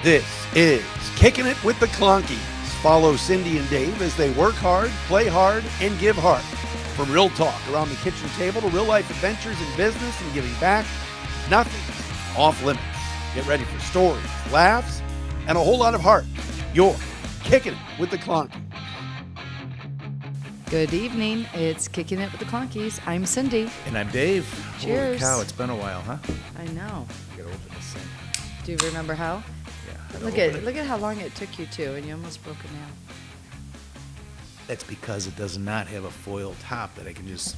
This is Kicking It with the Klonkes. Follow Sindy and Dave as they work hard, play hard, and give heart. From real talk around the kitchen table to real-life adventures in business and giving back, nothing's off limits. Get ready for stories, laughs, and a whole lot of heart. You're Kicking It with the Klonkes. Good evening. It's Kicking It with the Klonkes. I'm Cindy. And I'm Dave. Cheers. Holy cow, it's been a while, huh? I know. I gotta open this thing. Do you remember how? Yeah. Look at how long it took you to, and you almost broke it down. That's because it does not have a foil top that I can just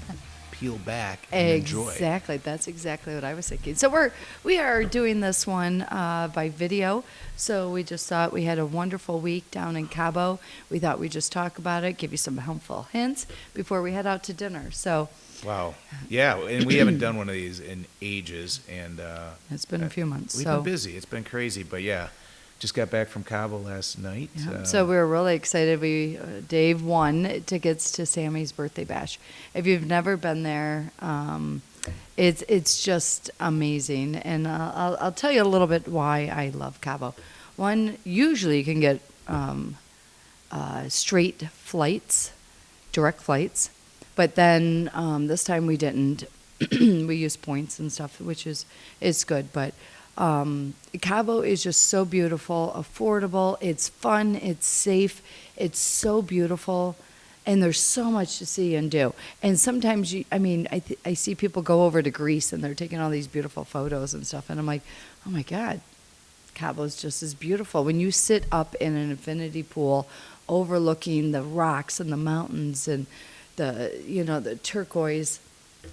peel back and enjoy. Exactly. That's exactly what I was thinking. So we are doing this one by video. So we just thought we had a wonderful week down in Cabo. We thought we'd just talk about it, give you some helpful hints before we head out to dinner. So. Wow. Yeah, and we haven't done one of these in ages, and it's been a few months. We've been busy. It's been crazy, but yeah, just got back from Cabo last night. Yeah. So we were really excited. Dave won tickets to Sammy's birthday bash. If you've never been there, it's just amazing, and I'll tell you a little bit why I love Cabo. One, usually you can get straight flights, direct flights. But then this time we didn't. We used points and stuff, which is good. But Cabo is just so beautiful, affordable. It's fun. It's safe. It's so beautiful, and there's so much to see and do. And sometimes I see people go over to Greece and they're taking all these beautiful photos and stuff, and I'm like, oh my God, Cabo's just as beautiful. When you sit up in an infinity pool, overlooking the rocks and the mountains and the turquoise,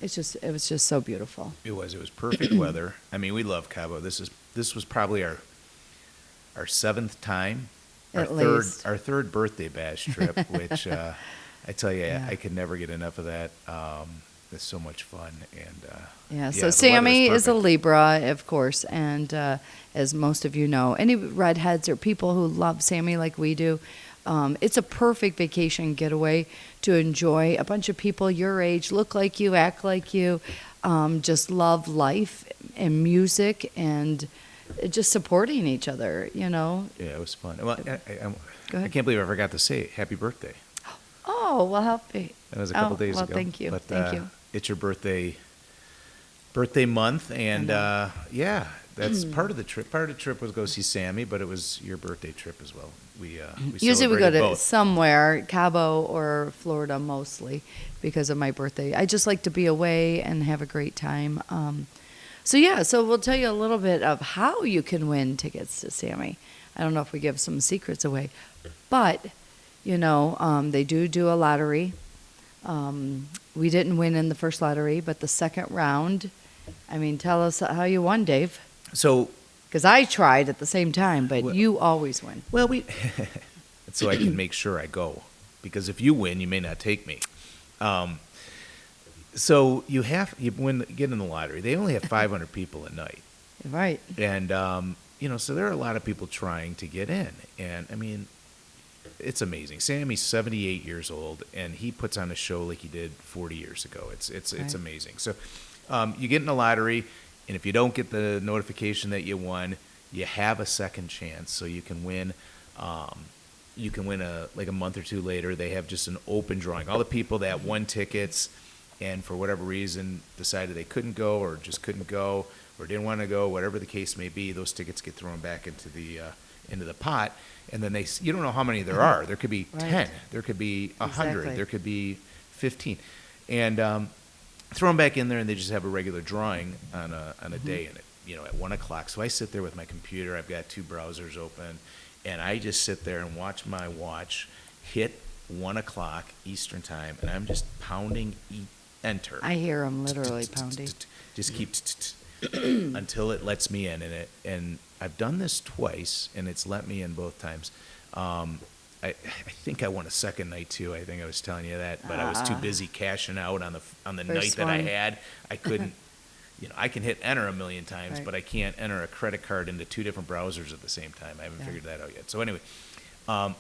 it was just so beautiful. It was perfect weather. I mean, we love Cabo. This was probably our seventh time, our third birthday bash trip, which I tell you, yeah. I could never get enough of that. It's so much fun, and So Sammy is a Libra, of course, and as most of you know, any redheads or people who love Sammy like we do. It's a perfect vacation getaway to enjoy. A bunch of people your age, look like you, act like you, just love life and music and just supporting each other, Yeah, it was fun. Well, Go ahead. I can't believe I forgot to say happy birthday. Oh, well, happy. That was a couple days ago. Thank you. But, thank you. It's your birthday month, and that's part of the trip. Part of the trip was go see Sammy, but it was your birthday trip as well. We usually we go to both. somewhere, Cabo or Florida mostly, because of my birthday. I just like to be away and have a great time. So we'll tell you a little bit of how you can win tickets to Sammy. I don't know if we give some secrets away, but they do a lottery. We didn't win in the first lottery, but the second round. I mean, tell us how you won, Dave. So, because I tried at the same time, but you always win. Well, so I can make sure I go, because if you win, you may not take me. So you get in the lottery. They only have 500 people a night, right? And so there are a lot of people trying to get in, and I mean, it's amazing. Sammy's 78 years old, and he puts on a show like he did 40 years ago. It's amazing. So you get in the lottery. And if you don't get the notification that you won, you have a second chance. So you can win. You can win a month or two later. They have just an open drawing. All the people that won tickets, and for whatever reason decided they couldn't go, or just couldn't go, or didn't want to go, whatever the case may be, those tickets get thrown back into the pot. And then you don't know how many there are. There could be 10. There could be 100. Exactly. There could be 15. And throw them back in there, and they just have a regular drawing on a day in it, at 1 o'clock. So I sit there with my computer. I've got 2 browsers open, and I just sit there and watch my watch hit 1 o'clock Eastern time, and I'm just pounding enter. I hear them literally pounding. Just keep until it lets me in, and I've done this twice, and it's let me in both times. I think I won a second night too. I think I was telling you that, but I was too busy cashing out on the night that I had. I couldn't, I can hit enter a million times, right. But I can't enter a credit card into 2 different browsers at the same time. I haven't figured that out yet. So anyway,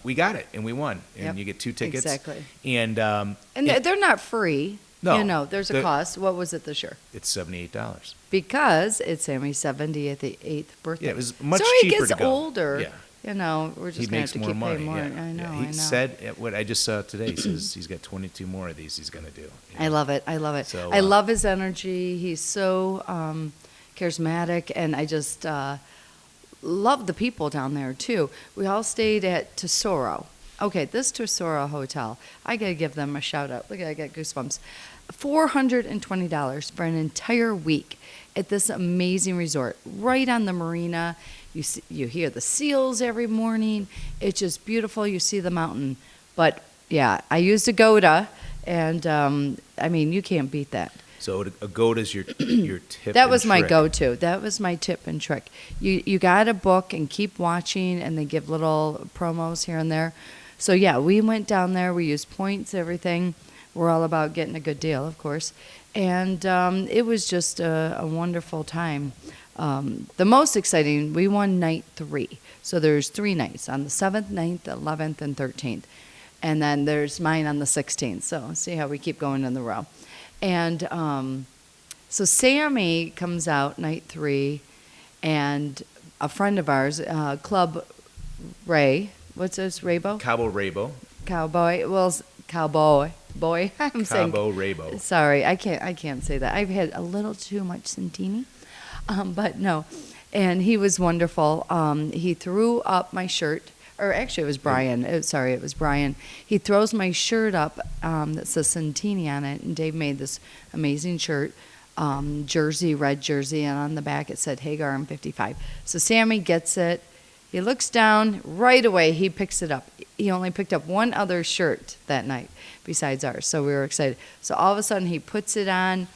we got it and we won, and you get 2 tickets. Exactly. And they're not free. No, You know, there's a cost. What was it this year? It's $78. Because it's Sammy's 78th birthday. Yeah, it was much so he cheaper gets to go. older. Yeah. You know, we're just He going to have makes to more keep money. paying more. Yeah. I know, Yeah. I He know. said what I just saw today. He says he's got 22 more of these he's going to do. I love it. I love it. So, I love his energy. He's so charismatic, and I just love the people down there, too. We all stayed at Tesoro. Okay, this Tesoro hotel, I got to give them a shout out. Look, I got goosebumps. $420 for an entire week at this amazing resort right on the marina. You hear the seals every morning. It's just beautiful. You see the mountain. But yeah, I used a Goda, and I mean, you can't beat that. So a goat is your tip. That and was my trick. go-to. That was my tip and trick. You got to book and keep watching, and they give little promos here and there. So yeah, we went down there. We used points, everything. We're all about getting a good deal, of course. And it was just a wonderful time. The most exciting, we won night 3. So there's 3 nights, on the 7th, 9th, 11th, and 13th. And then there's mine on the 16th. So see how we keep going in the row. And so Sammy comes out night 3, and a friend of ours, Club Ray, what's this, Raybo? Cabo Wabo. Cowboy. Well, cowboy. Boy, I'm saying. Cabo Wabo. Sorry, I can't say that. I've had a little too much Sintini, but no. And he was wonderful. He threw up my shirt, or actually it was Brian. It was Brian. He throws my shirt up that says Sintini on it, and Dave made this amazing shirt, jersey, red jersey, and on the back it said Hagar, I'm 55. So Sammy gets it. He looks down, right away he picks it up. He only picked up one other shirt that night besides ours, so we were excited. So all of a sudden he puts it on.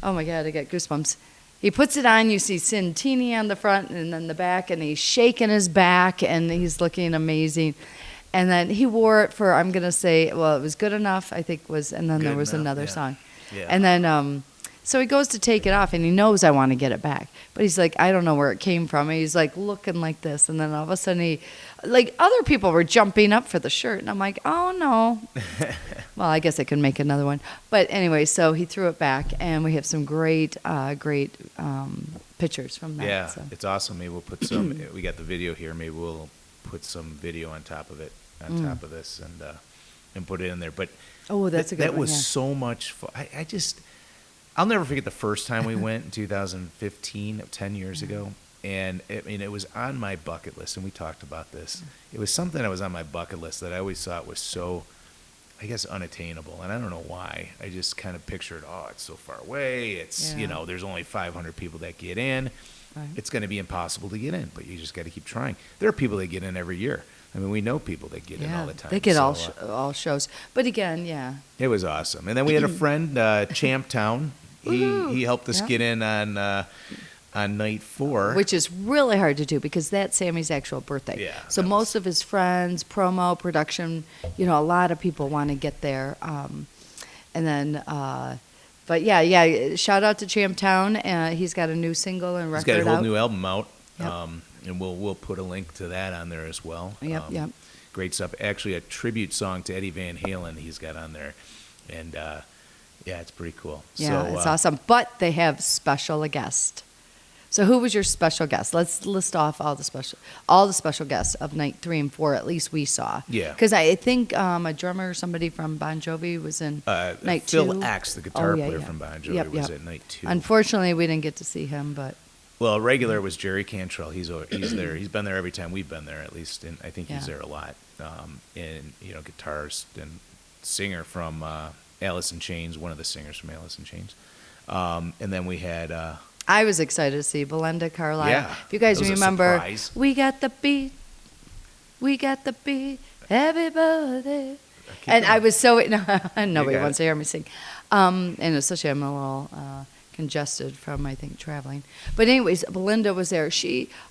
Oh my God, I got goosebumps. He puts it on, you see Sintini on the front and then the back, and he's shaking his back, and he's looking amazing. And then he wore it for, I'm going to say, well, it was good enough, I think was, and then Good there was enough, another yeah. song. Yeah. And then, so he goes to take it off, and he knows I want to get it back. But he's like, I don't know where it came from. And he's like looking like this. And then all of a sudden other people were jumping up for the shirt. And I'm like, oh no. Well, I guess I could make another one. But anyway, so he threw it back, and we have some great pictures from that. Yeah, So. it's awesome. Maybe we'll put some. We got the video here. Maybe we'll put some video on top of it, top of this, and put it in there. But Oh, that's a good that one. was Yeah. so much fun. I'll never forget the first time we went in 2015, 10 years ago. And it was on my bucket list, and we talked about this. It was something that was on my bucket list that I always thought was so, I guess, unattainable. And I don't know why. I just kind of pictured, it's so far away. It's, Yeah. there's only 500 people that get in. Right. It's going to be impossible to get in, but you just got to keep trying. There are people that get in every year. I mean, we know people that get in all the time. They get So, all shows. But again, yeah. it was awesome. And then we had a friend, Champ Town. He helped us Yeah. get in on night 4. Which is really hard to do because that's Sammy's actual birthday. Yeah, So that most of his friends, promo, production, a lot of people want to get there. And then, but yeah, shout out to Champ Town. He's got a new single and record He's got a whole out. new album out, Yep. and we'll put a link to that on there as well. Yep. Great stuff. Actually, a tribute song to Eddie Van Halen he's got on there, and yeah, it's pretty cool. Yeah, So, it's awesome. But they have special guest. So who was your special guest? Let's list off all the special guests of night 3 and 4. At least we saw. Yeah. Because I think a drummer or somebody from Bon Jovi was in night 2. Phil Axe, the guitar player yeah. from Bon Jovi, Yep, was yep. at night 2. Unfortunately, we didn't get to see him, but Well, regular was Jerry Cantrell. He's there. He's been there every time we've been there, at least, and I think he's Yeah. there a lot. And guitarist and singer from Alice in Chains, one of the singers from Alice in Chains. And then we had. I was excited to see Belinda Carlisle. Yeah, If you guys that was a remember, surprise. we got the beat, everybody. Keep And I going. was so nobody got wants it. to hear me sing, and especially I'm a little congested from I think traveling. But anyways, Belinda was there.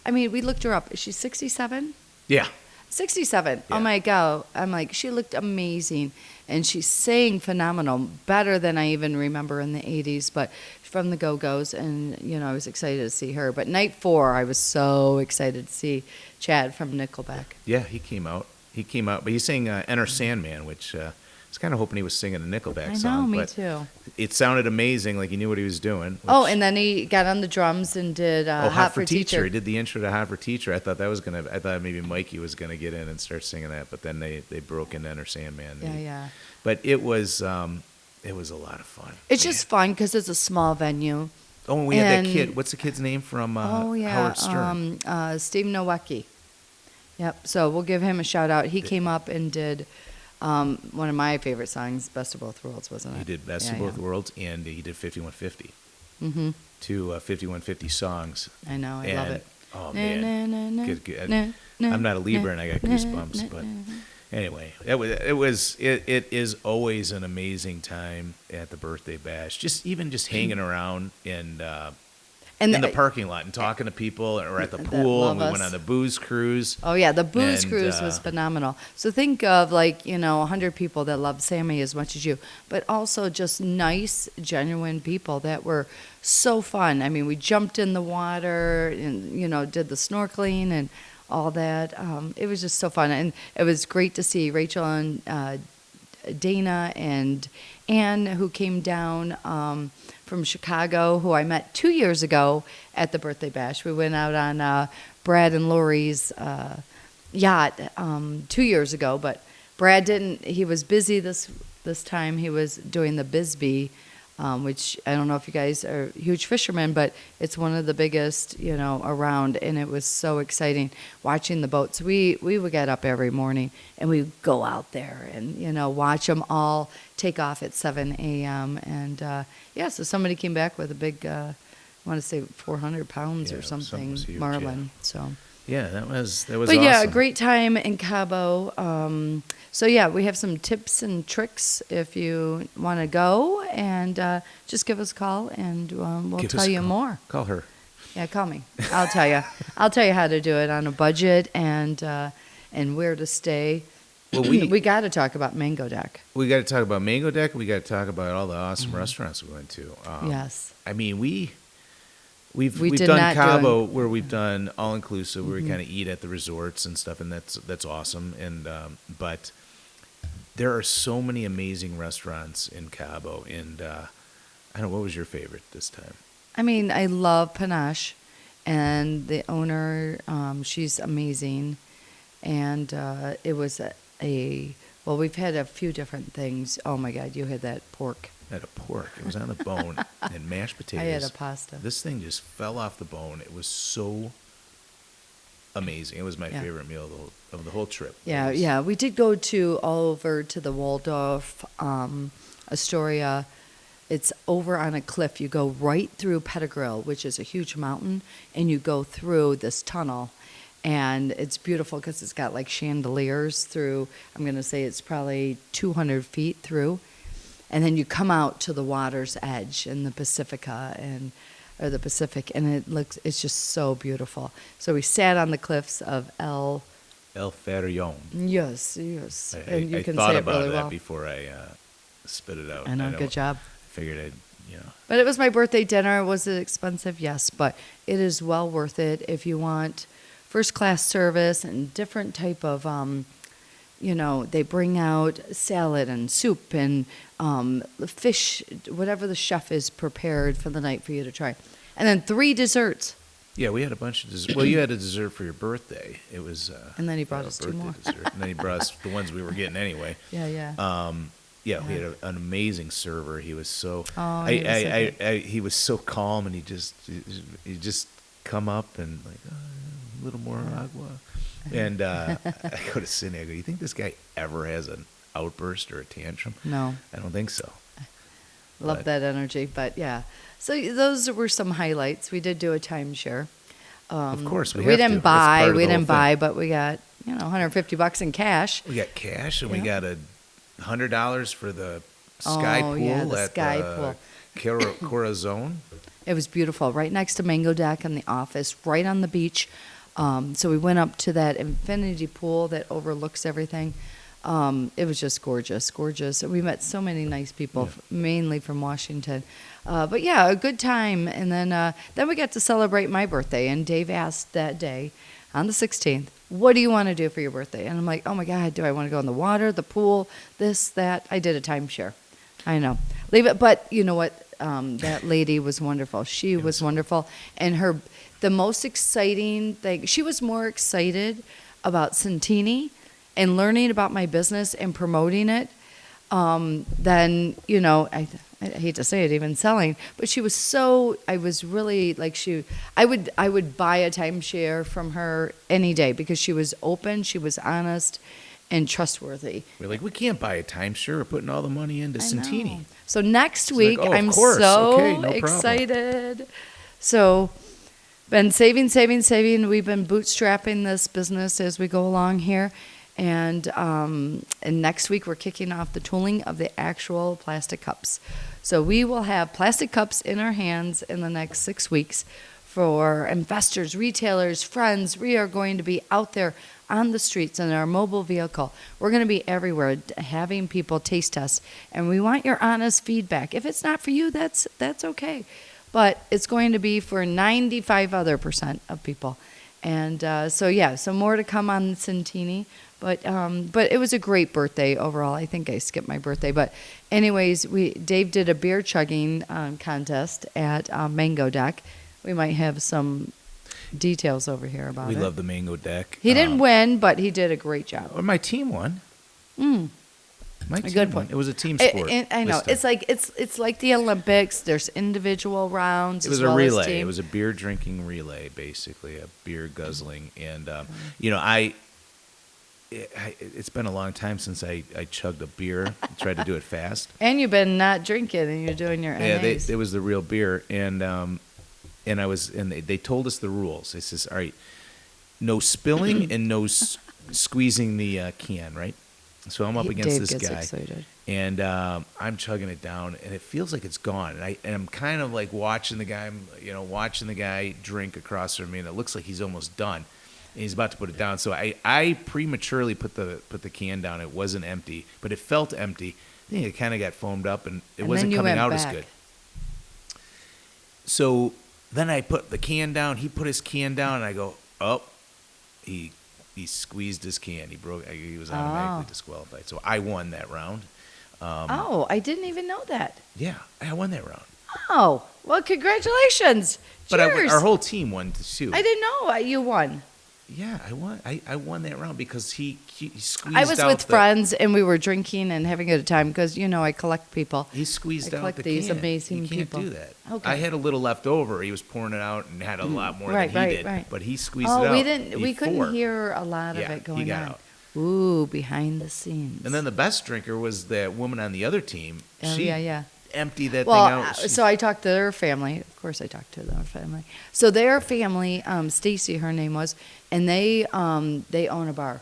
We looked her up. She's 67. Yeah. 67. Yeah. Oh my God. I'm like, she looked amazing. And she sang phenomenal, better than I even remember in the 80s, but from the Go-Go's. And, I was excited to see her. But night 4, I was so excited to see Chad from Nickelback. Yeah, he came out. But he sang Enter Sandman, which is was kind of hoping he was singing a Nickelback I know, song. me but too. It sounded amazing, like he knew what he was doing. Oh, which- and then he got on the drums and did Hot for Teacher. He did the intro to Hot for Teacher. I thought maybe Mikey was gonna get in and start singing that, but then they broke in Enter Sandman. Yeah. But it was a lot of fun. It's just fun because it's a small venue. Oh, and we had that and- kid. What's the kid's name from Howard Stern? Steve Nowacki. Yep. So we'll give him a shout out. He came up and did one of my favorite songs, "Best of Both Worlds," wasn't it? He did Best of Both Worlds, and he did 5150. Mm-hmm. 5150 songs. I know. I love And- it. Oh Na, man, na, na, good. na, na, I'm not a Libra, and I got na, goosebumps. na, But na. anyway, it is always an amazing time at the birthday bash. Just hanging around and And in the parking lot and talking to people, or at the that pool. love And we us. went on the booze cruise. Oh yeah, the booze And, cruise was phenomenal. So think of 100 people that love Sammy as much as you, but also just nice, genuine people that were so fun. I mean, we jumped in the water and did the snorkeling and all that. It was just so fun, and it was great to see Rachel and Dana and Anne, who came down from Chicago, who I met 2 years ago at the birthday bash. We went out on Brad and Lori's yacht 2 years ago, but Brad didn't. He was busy this time. He was doing the Bisbee, which I don't know if you guys are huge fishermen, but it's one of the biggest, around, and it was so exciting watching the boats. We would get up every morning and we'd go out there and, watch them all take off at 7 a.m. And, so somebody came back with a big, I want to say 400 pounds Yeah, or something something, was huge, marlin. So. Yeah, that was But awesome. yeah, a great time in Cabo. So yeah, we have some tips and tricks if you want to go, and just give us a call, and we'll Give us tell a you call. more. Call her. Yeah, call me. I'll tell you. I'll tell you how to do it on a budget and where to stay. Well, we got to talk about Mango Deck. We got to talk about Mango Deck. We got to talk about all the awesome restaurants we went to. Yes. I mean, we've We did done not do Cabo where we've done all inclusive, where we kind of eat at the resorts and stuff, and that's awesome. And but there are so many amazing restaurants in Cabo, and I don't know, what was your favorite this time? I mean, I love Panache, and the owner, she's amazing, and it was well, we've had a few different things. Oh my God, you had that pork. I had a pork. It was on the bone and mashed potatoes. I had a pasta. This thing just fell off the bone. It was so amazing. It was my favorite meal of the whole trip. Yeah. We did go all over to the Waldorf Astoria. It's over on a cliff. You go right through Pettigrew, which is a huge mountain, and you go through this tunnel. And it's beautiful because it's got like chandeliers through, I'm going to say it's probably 200 feet through. And then you come out to the water's edge in the Pacific, and it's just so beautiful. So we sat on the cliffs of El Farallon. Yes. And you I can thought say it about really that well. before I spit it out. I know, good job. Figured I'd, But it was my birthday dinner. Was it expensive? Yes, but it is well worth it if you want first class service and different type of, they bring out salad and soup and fish, whatever the chef is prepared for the night for you to try. And then 3 desserts. Yeah, we had a bunch of dessert. Well, you had a dessert for your birthday. It was. And then he brought us 2 birthday more. Dessert. And then he brought us the ones we were getting anyway. Yeah. Yeah, we had an amazing server. He was so. Oh, he was so good. He was so calm, and he just come up and like a little more agua. And I go to Cindy. I go, "You think this guy ever has an outburst or a tantrum?" No. I don't think so. Love that energy, but yeah. So those were some highlights. We did do a timeshare. Of course, we didn't have to. That's buy. part of We the whole didn't buy, thing. but we got $150 in cash. We got cash, and we Yeah. got $100 for the sky pool the at sky the pool. Corazon. It was beautiful, right next to Mango Deck in the office, right on the beach. So we went up to that infinity pool that overlooks everything. It was just gorgeous. We met so many nice people, mainly from Washington. But yeah, a good time. And then we got to celebrate my birthday. And Dave asked that day, on the 16th, what do you want to do for your birthday? And I'm like, oh my God, do I want to go in the water, the pool, this, that? I did a timeshare. I know. Leave it. But you know what? That lady was wonderful. She was wonderful. And the most exciting thing, she was more excited about Sintini and learning about my business and promoting it than, I hate to say it, even selling, but she was I was really like I would buy a timeshare from her any day because she was open, she was honest and trustworthy. We're like, we can't buy a timeshare. We're putting all the money into Sintini. So next She's week, like, I'm of course. so Okay, no problem. excited. So been saving. We've been bootstrapping this business as we go along here. And next week, we're kicking off the tooling of the actual plastic cups. So we will have plastic cups in our hands in the next 6 weeks for investors, retailers, friends. We are going to be out there on the streets in our mobile vehicle. We're going to be everywhere having people taste test. And we want your honest feedback. If it's not for you, that's okay. But it's going to be for 95% other of people. And so more to come on Sintini. But it was a great birthday overall. I think I skipped my birthday. But anyways, Dave did a beer chugging contest at Mango Deck. We might have some details over here about it. We love the Mango Deck. He didn't win, but he did a great job. Well, my team won. My team good won. point. It was a team sport. I know. this time. It's like the Olympics. There's individual rounds. It was as well a relay. as team. It was a beer drinking relay, basically, a beer guzzling. And, it's been a long time since I chugged a beer. Tried to do it fast. And you've been not drinking, and you're doing your Yeah, NAs. it was the real beer, and they told us the rules. They says, all right, no spilling and no squeezing the can, right? So I'm up against Dave this gets guy, excited. and I'm chugging it down, and it feels like it's gone. And I'm kind of like watching the guy drink across from me, and it looks like he's almost done. And he's about to put it down. So I prematurely put the can down. It wasn't empty, but it felt empty. I think it kind of got foamed up, and it wasn't coming out as good. So then I put the can down. He put his can down, and I go, oh, he squeezed his can. He was automatically disqualified. So I won that round. I didn't even know that. Yeah, I won that round. Oh, well, congratulations. But Cheers. our whole team won too. I didn't know you won. Yeah, I won. I won that round because he squeezed out. I was with friends, and we were drinking and having a good time because, I collect people. He squeezed out the these can. amazing you can't people. do that. Okay. I had a little left over. He was pouring it out and had a lot more than he did. Right. But he squeezed it out. We couldn't before. hear a lot of Yeah, it going he got on. out. Ooh, behind the scenes. And then the best drinker was that woman on the other team. Oh, She yeah. emptied that Well, thing out. so I talked to their family. Of course, I talked to their family. So their family, Stacy, her name was, and they own a bar.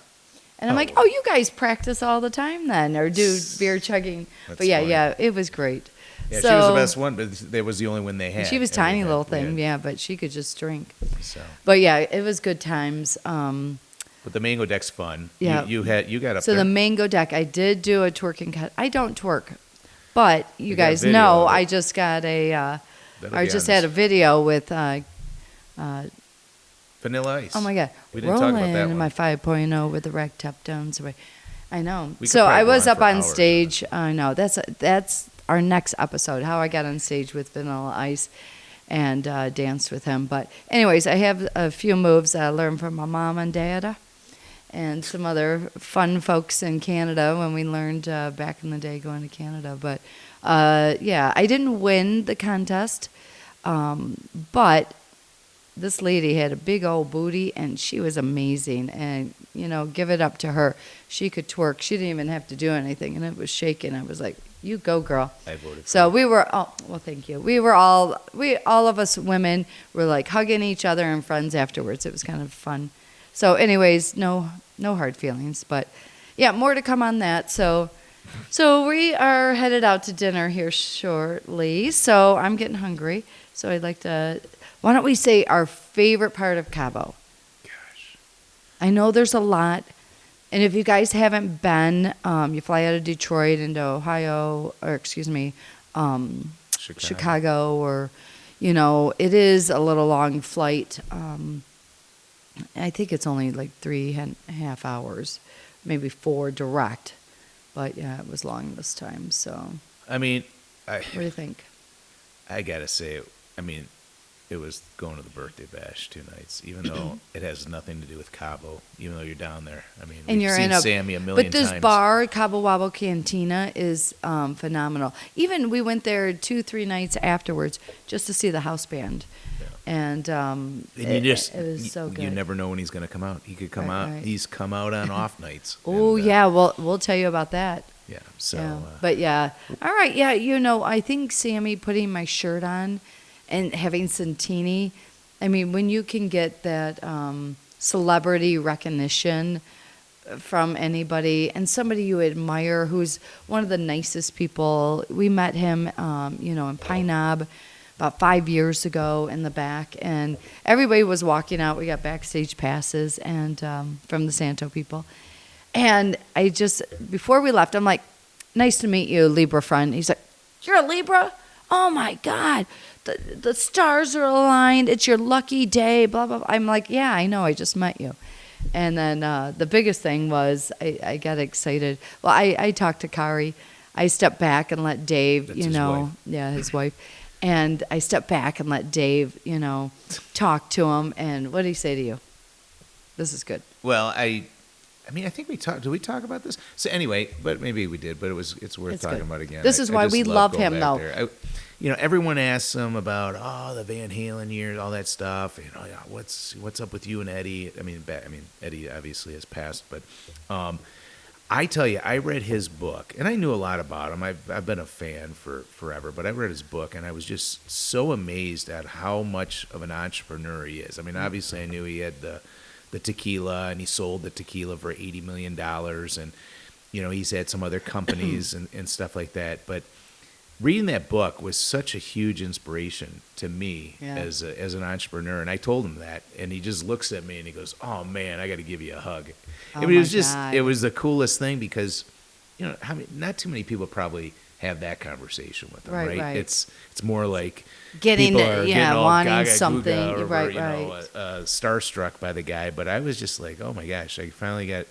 And I'm like, oh, you guys practice all the time then, or do beer chugging? That's But funny. it was great. Yeah, so, she was the best one, but that was the only one they had. She was And tiny we little had- thing, we had- but she could just drink. So, But yeah, it was good times. but the Mango Deck's fun. Yeah. You got up So there. the Mango Deck, I did do a twerking cut. I don't twerk, but you got a guys video know of it. I just got That'll I be just on had this. a video with Vanilla Ice. oh my God, We didn't talk rolling about that in one. my 5.0 with the rack tap down. So I know. We could So probably I go was on up for on hours stage. I know that's our next episode. How I got on stage with Vanilla Ice and danced with him. But anyways, I have a few moves that I learned from my mom and dad. And some other fun folks in Canada when we learned back in the day going to Canada. But I didn't win the contest, but this lady had a big old booty and she was amazing. And, give it up to her. She could twerk. She didn't even have to do anything. And it was shaking. I was like, you go, girl. I voted for So you. we were, thank you. We were all of us women were like hugging each other and friends afterwards. It was kind of fun. So anyways, no hard feelings, but yeah, more to come on that. So we are headed out to dinner here shortly. So I'm getting hungry. So I'd like to, why don't we say our favorite part of Cabo? Gosh. I know there's a lot. And if you guys haven't been, you fly out of Detroit into Chicago, or, it is a little long flight. I think it's only like 3.5 hours, maybe 4 direct. But yeah, it was long this time. So I mean, what do you think? I gotta say, I mean, it was going to the birthday bash 2 nights, even though it has nothing to do with Cabo. Even though you're down there, I mean, And we've you're seen in a Sammy a million but this times. bar, Cabo Wabo Cantina, is phenomenal. Even we went there 2-3 nights afterwards just to see the house band, and And you it was so good. You never know when he's going to come out. He could come Right, out. right. He's come out on off nights. Oh And, yeah, we'll tell you about that. yeah. So, Yeah. But yeah, all right, yeah. You know, I think Sammy putting my shirt on and having Sintini. I mean, when you can get that celebrity recognition from anybody and somebody you admire, who's one of the nicest people. We met him, in Pine Knob about 5 years ago in the back, and everybody was walking out. We got backstage passes and from the Santo people. And I just, before we left, I'm like, nice to meet you, Libra friend. He's like, you're a Libra? Oh my God. The stars are aligned. It's your lucky day, blah, blah, blah. I'm like, yeah, I know. I just met you. And then the biggest thing was I got excited. Well, I talked to Kari. I stepped back and let Dave, That's his wife. Yeah, his wife. And I stepped back and let Dave, talk to him. And what did he say to you? This is good. well, I mean, I think we talked. Did we talk about this? So anyway, but maybe we did. But it's worth It's talking good. about again. This is I why just we love love going him, back though. there. Everyone asks him about the Van Halen years, all that stuff. What's up with you and Eddie? I mean, Eddie obviously has passed, but I tell you, I read his book, and I knew a lot about him. I've been a fan for forever, but I read his book, and I was just so amazed at how much of an entrepreneur he is. I mean, obviously, I knew he had the tequila, and he sold the tequila for $80 million, and he's had some other companies and stuff like that. But reading that book was such a huge inspiration to me as an entrepreneur. And I told him that, and he just looks at me and he goes, "Oh man, I got to give you a hug." Oh, I mean, it was my God. it was the coolest thing because, not too many people probably have that conversation with them, right? Right. It's more like Getting people the- are yeah, getting all wanting gaga something. googa over, Right, starstruck by the guy. But I was just like, oh my gosh, I finally got,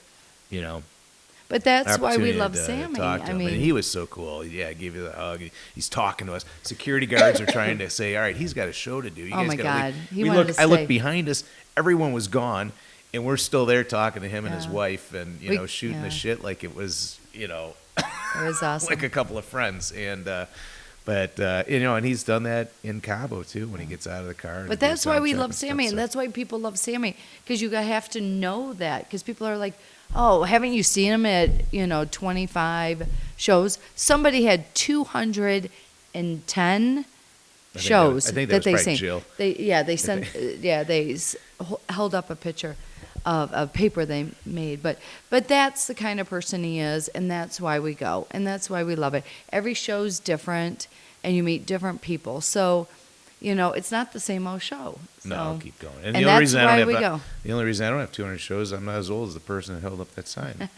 But that's why we opportunity love to Sammy. talk to I him. mean, And he was so cool. Yeah, gave you the hug. He's talking to us. Security guards are trying to say, all right, he's got a show to do. You Oh, guys my gotta God. leave." He We wanted look, to I look stay. behind us. Everyone was gone, and we're still there talking to him and his Yeah. wife, and shooting the shit like it was, it was awesome. like a couple of friends. And and he's done that in Cabo too when he gets out of the car. and But he that's goes why sound we check love and stuff, Sammy, and so- that's why people love Sammy, because you have to know that. Because people are like, "Oh, haven't you seen him at 25 shows?" Somebody had 210 shows I think that that was they probably sing. Jill. They sent held up a picture of paper they made. But that's the kind of person he is, and that's why we go, and that's why we love it. Every show's different, and you meet different people. So, it's not the same old show. No, So- I'll keep going. And the only that's reason I why don't we have go. the only reason I don't have 200 shows, I'm not as old as the person that held up that sign.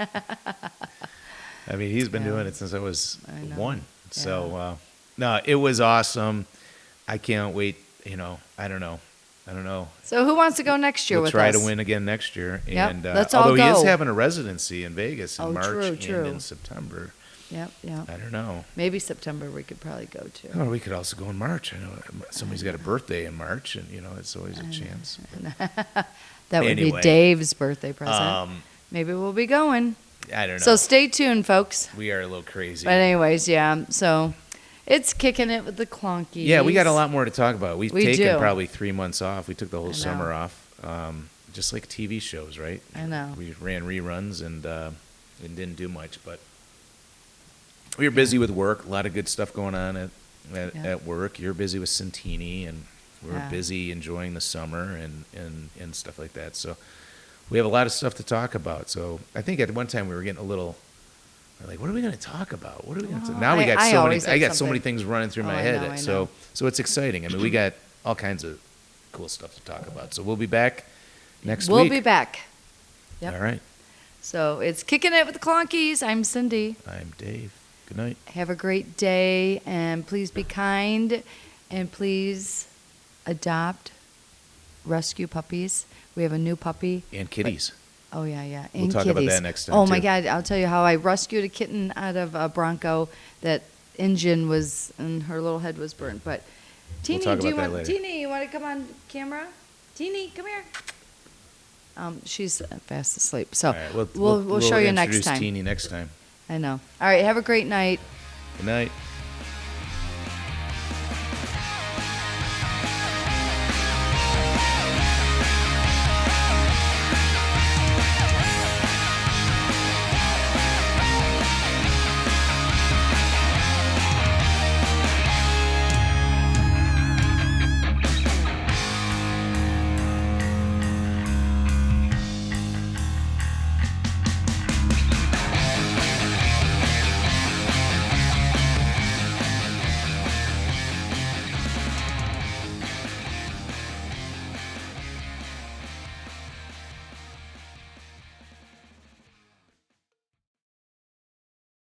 I mean, he's been Yeah. doing it since I was I know. 1. So no, it was awesome. I can't wait. I don't know. So who wants to go next year We'll with try us? to win again next year. Yep, And let's all although he is go. having a residency in Vegas in Oh, March true. and in September, Yep. I don't know. Maybe September we could probably go to. Or we could also go in March. I know somebody's got a birthday in March, and it's always a chance. That would Anyway. be Dave's birthday present. Um, Maybe we'll be going. I don't know. So stay tuned, folks. We are a little crazy. But anyways, yeah. So it's kicking it with the Klonkes. Yeah, we got a lot more to talk about. We've We taken do. probably 3 months off. We took the I whole know. summer off, just like TV shows, right? I know. We ran reruns and didn't do much, but we were busy with work. A lot of good stuff going on Yeah. at work. You're busy with Sintini, and we're Yeah. busy enjoying the summer and stuff like that. So we have a lot of stuff to talk about. So I think at one time we were getting a little. We're like, what are we going to talk about? What are we going to? Well, Now we got I so many. always have I got so many something. things running through Oh, my I head. know, I so it's exciting. I mean, we got all kinds of cool stuff to talk about. So we'll be back next We'll week. be back. Yep. All right. So it's kicking it with the Klonkes. I'm Cindy. I'm Dave. Good night. Have a great day, and please be kind, and please adopt rescue puppies. We have a new puppy. And kitties. Oh, yeah, yeah. We'll And talk kitties. about that next time, Oh, my too. God. I'll tell you how I rescued a kitten out of a Bronco that engine was, and her little head was burnt. But Teeny, talk do you about that want, later. Teeny, you want to come on camera? Teeny, come here. She's fast asleep. So All right, we'll show you next introduce time. Teeny next time. I know. All right. Have a great night. Good night.